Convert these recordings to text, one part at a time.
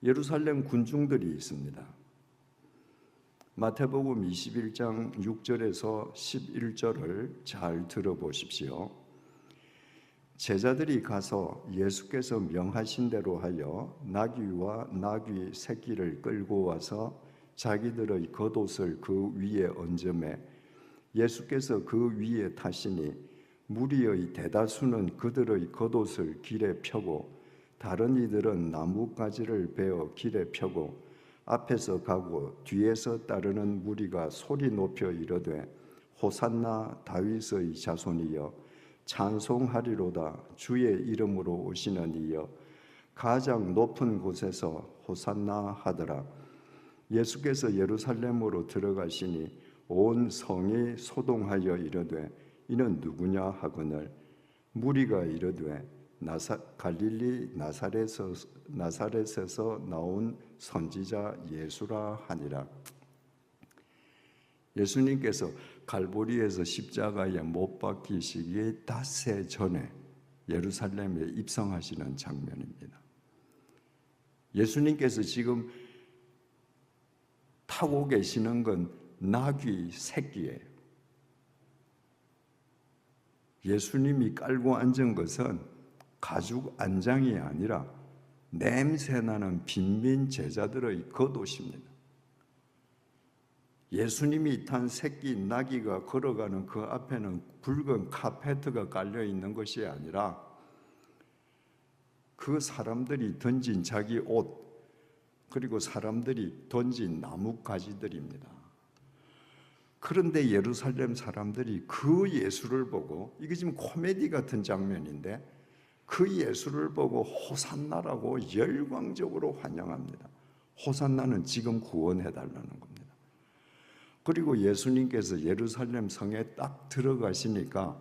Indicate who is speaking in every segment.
Speaker 1: 예루살렘 군중들이 있습니다. 마태복음 21장 6절에서 11절을 잘 들어보십시오. 제자들이 가서 예수께서 명하신 대로 하여 나귀와 나귀 새끼를 끌고 와서 자기들의 겉옷을 그 위에 얹음에 예수께서 그 위에 타시니 무리의 대다수는 그들의 겉옷을 길에 펴고 다른 이들은 나뭇가지를 베어 길에 펴고 앞에서 가고 뒤에서 따르는 무리가 소리 높여 이르되 호산나 다윗의 자손이여 찬송하리로다 주의 이름으로 오시는 이여 가장 높은 곳에서 호산나 하더라. 예수께서 예루살렘으로 들어가시니 온 성이 소동하여 이르되 이는 누구냐 하거늘 무리가 이르되 갈릴리 나사렛에서 나온 선지자 예수라 하니라. 예수님께서 갈보리에서 십자가에 못 박히시기 닷새 전에 예루살렘에 입성하시는 장면입니다. 예수님께서 지금 타고 계시는 건 나귀 새끼예요. 예수님이 깔고 앉은 것은 가죽 안장이 아니라 냄새나는 빈민 제자들의 겉옷입니다. 예수님이 탄 새끼 나귀가 걸어가는 그 앞에는 붉은 카페트가 깔려 있는 것이 아니라 그 사람들이 던진 자기 옷 그리고 사람들이 던진 나뭇가지들입니다. 그런데 예루살렘 사람들이 그 예수를 보고, 이게 지금 코미디 같은 장면인데 그 예수를 보고 호산나라고 열광적으로 환영합니다. 호산나는 지금 구원해달라는 겁니다. 그리고 예수님께서 예루살렘 성에 딱 들어가시니까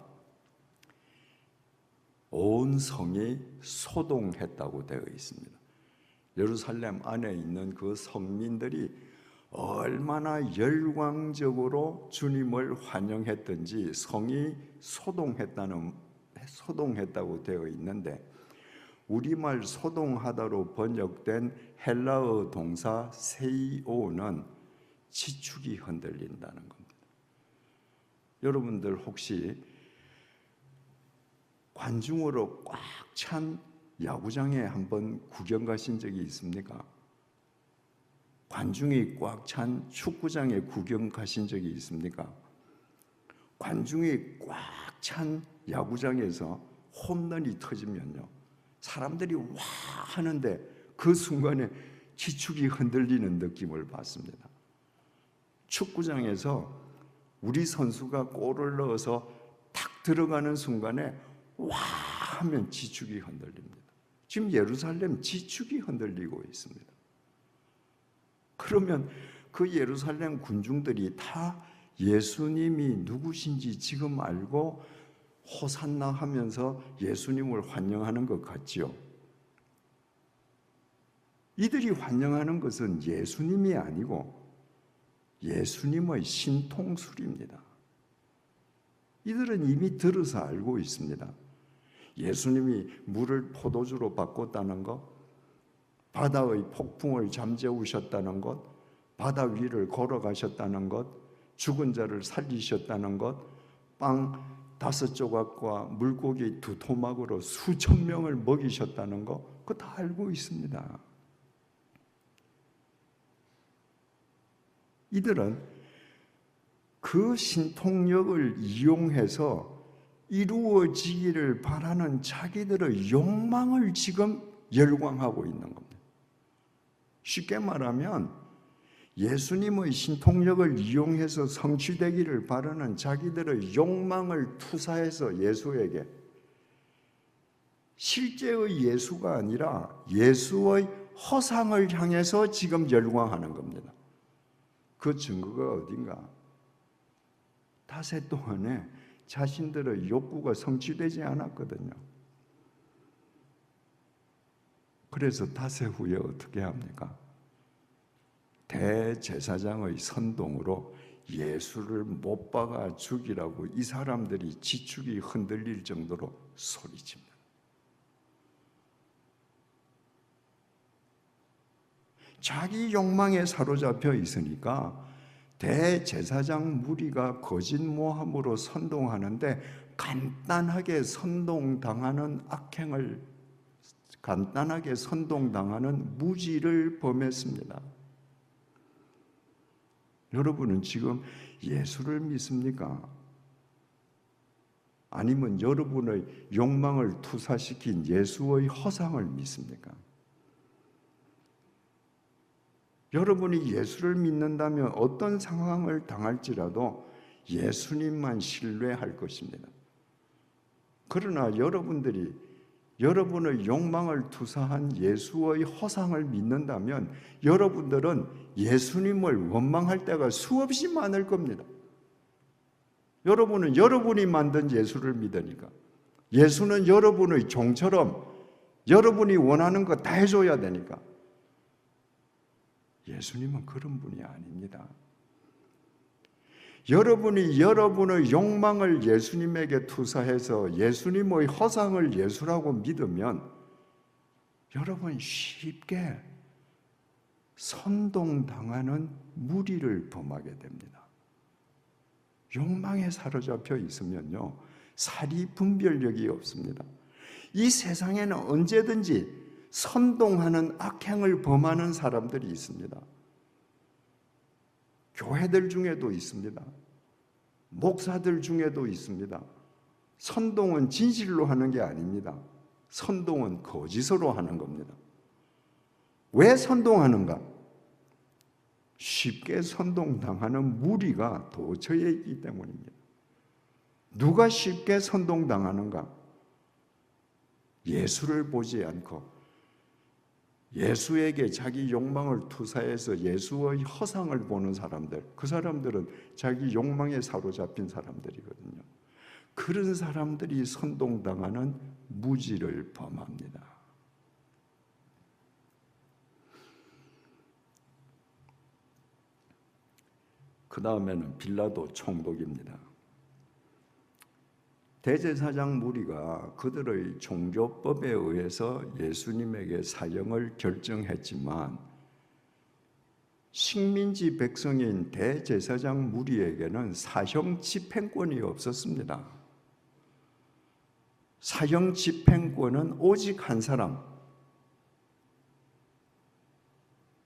Speaker 1: 온 성이 소동했다고 되어 있습니다. 예루살렘 안에 있는 그 성민들이 얼마나 열광적으로 주님을 환영했던지 성이 소동했다고 되어 있는데, 우리말 소동하다로 번역된 헬라어 동사 세이오는 지축이 흔들린다는 겁니다. 여러분들 혹시 관중으로 꽉 찬 야구장에 한번 구경 가신 적이 있습니까? 관중이 꽉 찬 축구장에 구경 가신 적이 있습니까? 관중이 꽉 찬 야구장에서 홈런이 터지면요, 사람들이 와 하는데 그 순간에 지축이 흔들리는 느낌을 받습니다. 축구장에서 우리 선수가 골을 넣어서 탁 들어가는 순간에 와 하면 지축이 흔들립니다. 지금 예루살렘 지축이 흔들리고 있습니다. 그러면 그 예루살렘 군중들이 다 예수님이 누구신지 지금 알고 호산나 하면서 예수님을 환영하는 것 같지요? 이들이 환영하는 것은 예수님이 아니고 예수님의 신통술입니다. 이들은 이미 들어서 알고 있습니다. 예수님이 물을 포도주로 바꿨다는 것, 바다의 폭풍을 잠재우셨다는 것, 바다 위를 걸어가셨다는 것, 죽은 자를 살리셨다는 것, 빵 5조각과 물고기 2토막으로 수천 명을 먹이셨다는 것, 그거 다 알고 있습니다. 이들은 그 신통력을 이용해서 이루어지기를 바라는 자기들의 욕망을 지금 열광하고 있는 겁니다. 쉽게 말하면 예수님의 신통력을 이용해서 성취되기를 바라는 자기들의 욕망을 투사해서 예수에게, 실제의 예수가 아니라 예수의 허상을 향해서 지금 열광하는 겁니다. 그 증거가 어딘가? 닷새 동안에 자신들의 욕구가 성취되지 않았거든요. 그래서 닷새 후에 어떻게 합니까? 대제사장의 선동으로 예수를 못 박아 죽이라고 이 사람들이 지축이 흔들릴 정도로 소리칩니다. 자기 욕망에 사로잡혀 있으니까 대제사장 무리가 거짓 모함으로 선동하는데 간단하게 선동당하는 무지를 범했습니다. 여러분은 지금 예수를 믿습니까? 아니면 여러분의 욕망을 투사시킨 예수의 허상을 믿습니까? 여러분이 예수를 믿는다면 어떤 상황을 당할지라도 예수님만 신뢰할 것입니다. 그러나 여러분들이 여러분의 욕망을 투사한 예수의 허상을 믿는다면 여러분들은 예수님을 원망할 때가 수없이 많을 겁니다. 여러분은 여러분이 만든 예수를 믿으니까 예수는 여러분의 종처럼 여러분이 원하는 거 다 해줘야 되니까 예수님은 그런 분이 아닙니다. 여러분이 여러분의 욕망을 예수님에게 투사해서 예수님의 허상을 예수라고 믿으면 여러분 쉽게 선동당하는 무리를 범하게 됩니다. 욕망에 사로잡혀 있으면요, 사리 분별력이 없습니다. 이 세상에는 언제든지 선동하는 악행을 범하는 사람들이 있습니다. 교회들 중에도 있습니다. 목사들 중에도 있습니다. 선동은 진실로 하는 게 아닙니다. 선동은 거짓으로 하는 겁니다. 왜 선동하는가? 쉽게 선동당하는 무리가 도처에 있기 때문입니다. 누가 쉽게 선동당하는가? 예수를 보지 않고 예수에게 자기 욕망을 투사해서 예수의 허상을 보는 사람들, 그 사람들은 자기 욕망에 사로잡힌 사람들이거든요. 그런 사람들이 선동당하는 무지를 범합니다. 그 다음에는 빌라도 총독입니다. 대제사장 무리가 그들의 종교법에 의해서 예수님에게 사형을 결정했지만 식민지 백성인 대제사장 무리에게는 사형 집행권이 없었습니다. 사형 집행권은 오직 한 사람,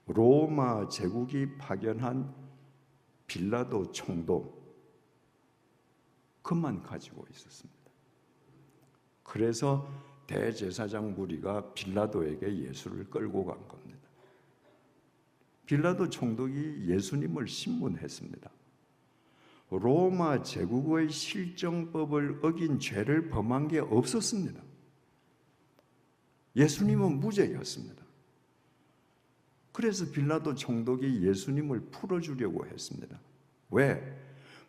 Speaker 1: 로마 제국이 파견한 빌라도 총독, 그만 가지고 있었습니다. 그래서 대제사장 무리가 빌라도에게 예수를 끌고 간 겁니다. 빌라도 총독이 예수님을 신문했습니다. 로마 제국의 실정법을 어긴 죄를 범한 게 없었습니다. 예수님은 무죄였습니다. 그래서 빌라도 총독이 예수님을 풀어주려고 했습니다. 왜?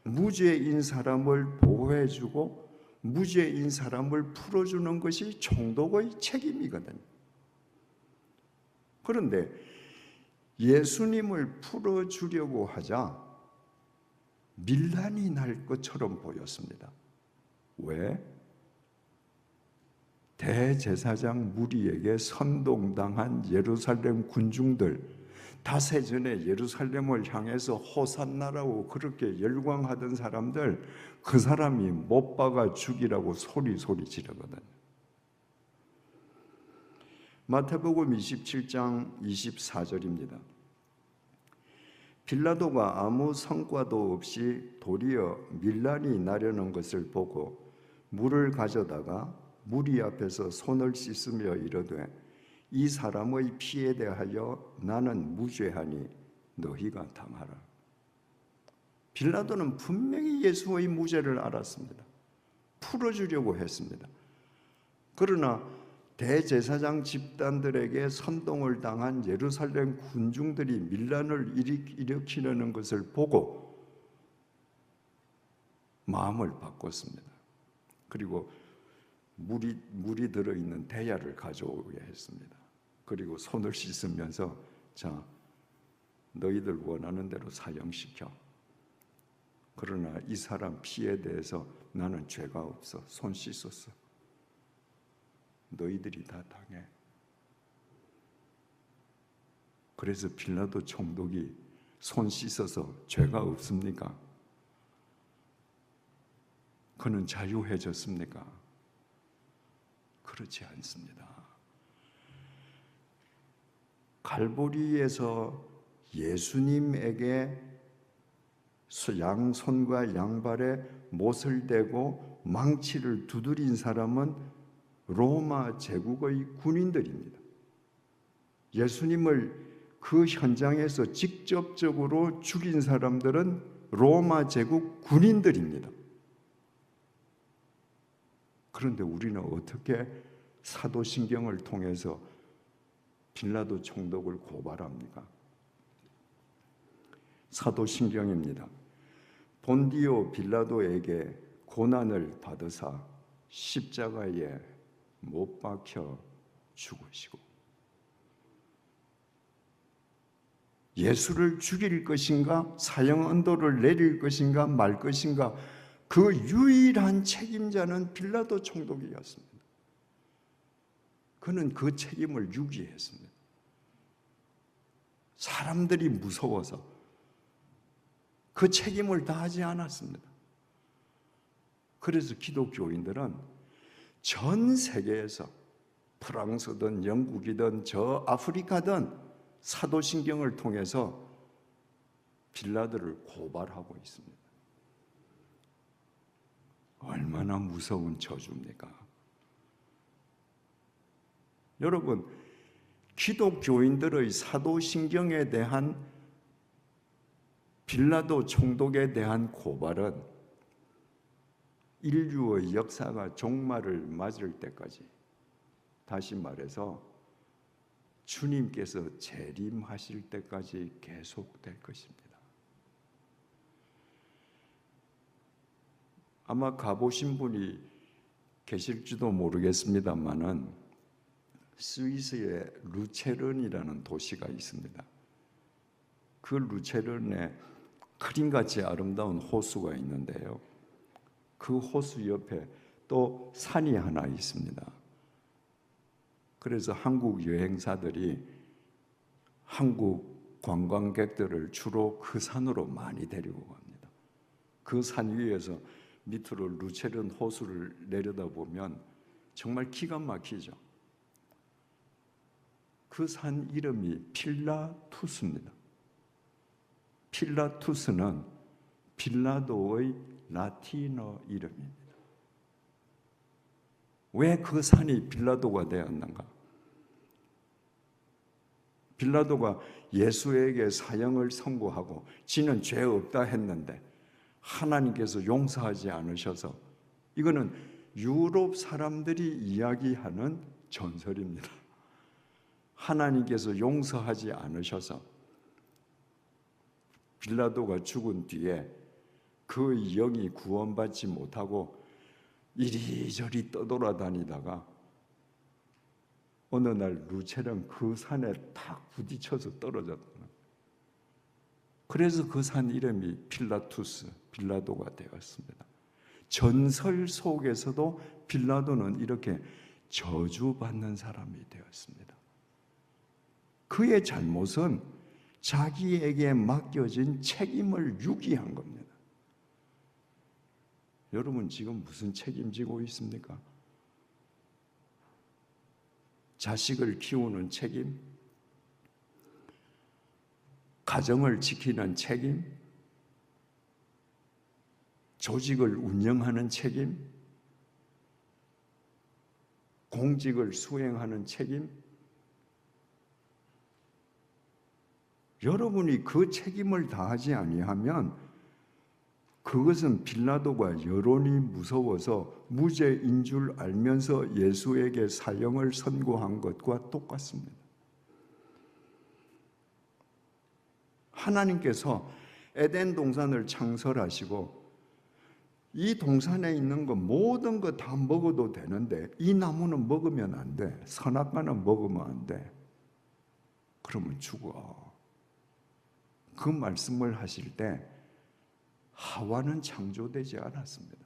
Speaker 1: 무죄인 사람을 보호해주고 무죄인 사람을 풀어주는 것이 총독의 책임이거든요. 그런데 예수님을 풀어주려고 하자 밀란이 날 것처럼 보였습니다. 왜? 대제사장 무리에게 선동당한 예루살렘 군중들, 닷새 전에 예루살렘을 향해서 호산나라고 그렇게 열광하던 사람들, 그 사람이 못 박아 죽이라고 소리 지르거든요. 마태복음 27장 24절입니다. 빌라도가 아무 성과도 없이 도리어 밀란이 나려는 것을 보고 물을 가져다가 무리 앞에서 손을 씻으며 이르되 이 사람의 피에 대하여 나는 무죄하니 너희가 당하라. 빌라도는 분명히 예수의 무죄를 알았습니다. 풀어주려고 했습니다. 그러나 대제사장 집단들에게 선동을 당한 예루살렘 군중들이 밀란을 일으키려는 것을 보고 마음을 바꿨습니다. 그리고 물이 들어있는 대야를 가져오게 했습니다. 그리고 손을 씻으면서 자, 너희들 원하는 대로 사형시켜. 그러나 이 사람 피에 대해서 나는 죄가 없어. 손 씻었어. 너희들이 다 당해. 그래서 빌라도 총독이 손 씻어서 죄가 없습니까? 그는 자유해졌습니까? 그렇지 않습니다. 갈보리에서 예수님에게 양손과 양발에 못을 대고 망치를 두드린 사람은 로마 제국의 군인들입니다. 예수님을 그 현장에서 직접적으로 죽인 사람들은 로마 제국 군인들입니다. 그런데 우리는 어떻게 사도신경을 통해서 빌라도 총독을 고발합니까? 사도신경입니다. 본디오 빌라도에게 고난을 받으사 십자가에 못 박혀 죽으시고 예수를 죽일 것인가 사형 언도를 내릴 것인가 말 것인가 그 유일한 책임자는 빌라도 총독이었습니다. 그는 그 책임을 유기했습니다. 사람들이 무서워서 그 책임을 다하지 않았습니다. 그래서 기독교인들은 전 세계에서 프랑스든 영국이든 저 아프리카든 사도신경을 통해서 빌라도를 고발하고 있습니다. 얼마나 무서운 저주입니까? 여러분, 기독교인들의 사도신경에 대한 빌라도 총독에 대한 고발은 인류의 역사가 종말을 맞을 때까지, 다시 말해서 주님께서 재림하실 때까지 계속될 것입니다. 아마 가보신 분이 계실지도 모르겠습니다만은 스위스의 루체른이라는 도시가 있습니다. 그 루체른에 그림같이 아름다운 호수가 있는데요. 그 호수 옆에 또 산이 하나 있습니다. 그래서 한국 여행사들이 한국 관광객들을 주로 그 산으로 많이 데리고 갑니다. 그 산 위에서 밑으로 루체른 호수를 내려다보면 정말 기가 막히죠. 그 산 이름이 필라투스입니다. 필라투스는 빌라도의 라틴어 이름입니다. 왜 그 산이 빌라도가 되었는가? 빌라도가 예수에게 사형을 선고하고 지는 죄 없다 했는데 하나님께서 용서하지 않으셔서, 이거는 유럽 사람들이 이야기하는 전설입니다. 하나님께서 용서하지 않으셔서 빌라도가 죽은 뒤에 그 영이 구원받지 못하고 이리저리 떠돌아다니다가 어느 날 루체른 그 산에 탁 부딪혀서 떨어졌다. 그래서 그 산 이름이 필라투스, 빌라도가 되었습니다. 전설 속에서도 빌라도는 이렇게 저주받는 사람이 되었습니다. 그의 잘못은 자기에게 맡겨진 책임을 유기한 겁니다. 여러분 지금 무슨 책임지고 있습니까? 자식을 키우는 책임, 가정을 지키는 책임, 조직을 운영하는 책임, 공직을 수행하는 책임, 여러분이 그 책임을 다하지 아니하면 그것은 빌라도가 여론이 무서워서 무죄인 줄 알면서 예수에게 사형을 선고한 것과 똑같습니다. 하나님께서 에덴 동산을 창설하시고 이 동산에 있는 거 모든 거 다 먹어도 되는데 이 나무는 먹으면 안 돼. 선악과는 먹으면 안 돼. 그러면 죽어. 그 말씀을 하실 때 하와는 창조되지 않았습니다.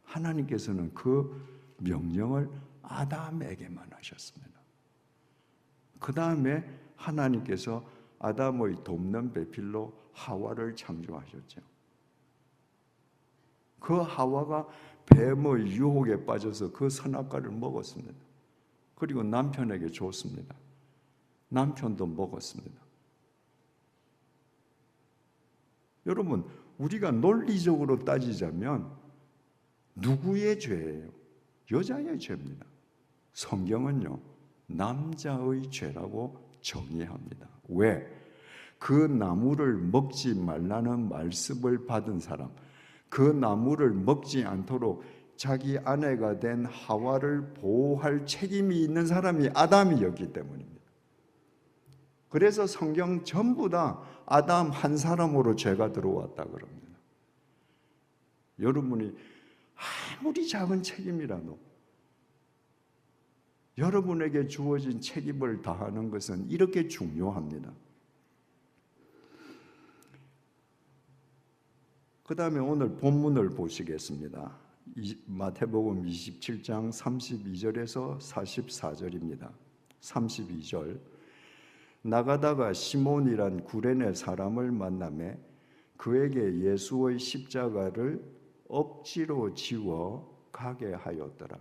Speaker 1: 하나님께서는 그 명령을 아담에게만 하셨습니다. 그 다음에 하나님께서 아담의 돕는 배필로 하와를 창조하셨죠. 그 하와가 뱀의 유혹에 빠져서 그 선악과를 먹었습니다. 그리고 남편에게 줬습니다. 남편도 먹었습니다. 여러분, 우리가 논리적으로 따지자면 누구의 죄예요? 여자의 죄입니다. 성경은요, 남자의 죄라고 정의합니다. 왜? 그 나무를 먹지 말라는 말씀을 받은 사람, 그 나무를 먹지 않도록 자기 아내가 된 하와를 보호할 책임이 있는 사람이 아담이었기 때문입니다. 그래서 성경 전부 다 아담 한 사람으로 죄가 들어왔다 그럽니다. 여러분이 아무리 작은 책임이라도 여러분에게 주어진 책임을 다하는 것은 이렇게 중요합니다. 그 다음에 오늘 본문을 보시겠습니다. 마태복음 27장 32절에서 44절입니다. 32절. 나가다가 시몬이란 구레네 사람을 만나매 그에게 예수의 십자가를 억지로 지워 가게 하였더라.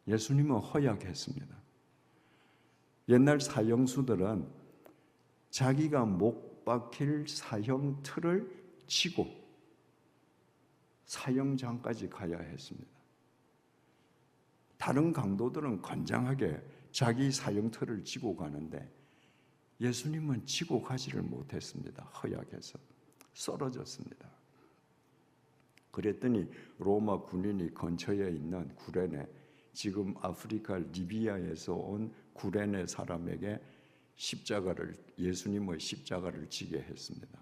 Speaker 1: 예수님은 허약했습니다. 옛날 사형수들은 자기가 못 박힐 사형 틀을 치고 사형장까지 가야 했습니다. 다른 강도들은 건장하게 자기 사형틀을 지고 가는데 예수님은 지고 가지를 못했습니다. 허약해서 쓰러졌습니다. 그랬더니 로마 군인이 근처에 있는 구레네, 지금 아프리카 리비아에서 온 구레네 사람에게 예수님의 십자가를 지게 했습니다.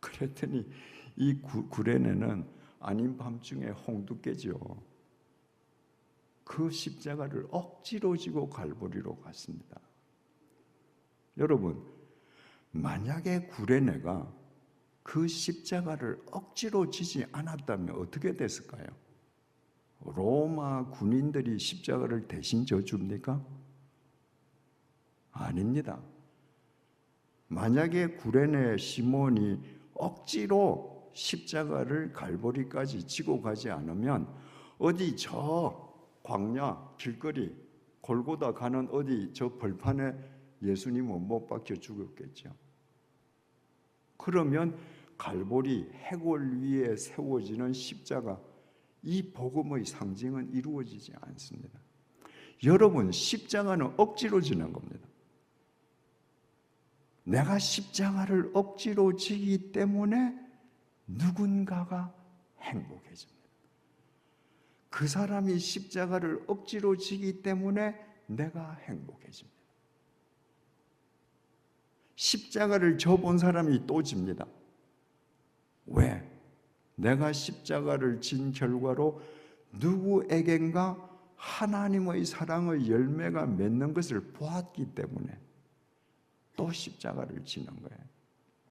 Speaker 1: 그랬더니 이 구레네는 아닌 밤중에 홍두깨죠. 그 십자가를 억지로 지고 갈보리로 갔습니다. 여러분, 만약에 구레네가 그 십자가를 억지로 지지 않았다면 어떻게 됐을까요? 로마 군인들이 십자가를 대신 져줍니까? 아닙니다. 만약에 구레네 시몬이 억지로 십자가를 갈보리까지 지고 가지 않으면 어디 저 광야 길거리 골고다 가는 어디 저 벌판에 예수님은 못 박혀 죽었겠죠. 그러면 갈보리 해골 위에 세워지는 십자가, 이 복음의 상징은 이루어지지 않습니다. 여러분, 십자가는 억지로 지는 겁니다. 내가 십자가를 억지로 지기 때문에 누군가가 행복해집니다. 그 사람이 십자가를 억지로 지기 때문에 내가 행복해집니다. 십자가를 져본 사람이 또 집니다. 왜? 내가 십자가를 진 결과로 누구에겐가 하나님의 사랑의 열매가 맺는 것을 보았기 때문에 또 십자가를 지는 거예요.